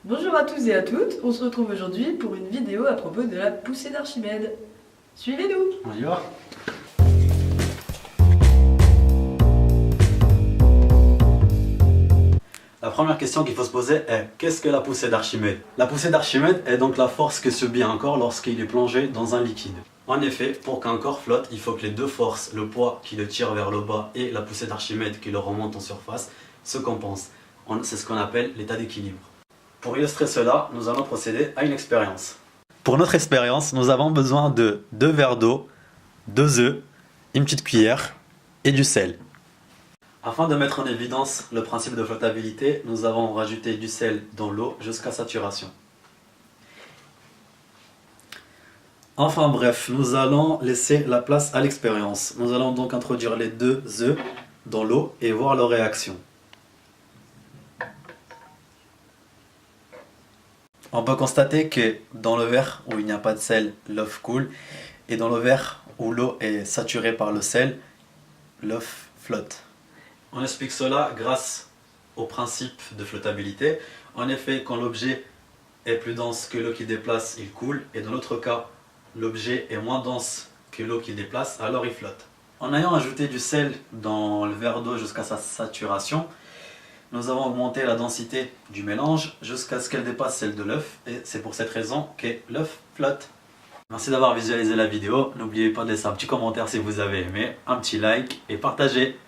Bonjour à tous et à toutes, on se retrouve aujourd'hui pour une vidéo à propos de la poussée d'Archimède. Suivez-nous! On y va. La première question qu'il faut se poser est qu'est-ce que la poussée d'Archimède? La poussée d'Archimède est donc la force que subit un corps lorsqu'il est plongé dans un liquide. En effet, pour qu'un corps flotte, il faut que les deux forces, le poids qui le tire vers le bas et la poussée d'Archimède qui le remonte en surface, se compensent. C'est ce qu'on appelle l'état d'équilibre. Pour illustrer cela, nous allons procéder à une expérience. Pour notre expérience, nous avons besoin de 2 verres d'eau, 2 œufs, une petite cuillère et du sel. Afin de mettre en évidence le principe de flottabilité, nous avons rajouté du sel dans l'eau jusqu'à saturation. Enfin bref, nous allons laisser la place à l'expérience. Nous allons donc introduire les 2 œufs dans l'eau et voir leur réaction. On peut constater que dans le verre où il n'y a pas de sel, l'œuf coule, et dans le verre où l'eau est saturée par le sel, l'œuf flotte. On explique cela grâce au principe de flottabilité. En effet, quand l'objet est plus dense que l'eau qui déplace, il coule, et dans l'autre cas, l'objet est moins dense que l'eau qui déplace, alors il flotte. En ayant ajouté du sel dans le verre d'eau jusqu'à sa saturation, nous avons augmenté la densité du mélange jusqu'à ce qu'elle dépasse celle de l'œuf, et c'est pour cette raison que l'œuf flotte. Merci d'avoir visualisé la vidéo, n'oubliez pas de laisser un petit commentaire si vous avez aimé, un petit like et partagez.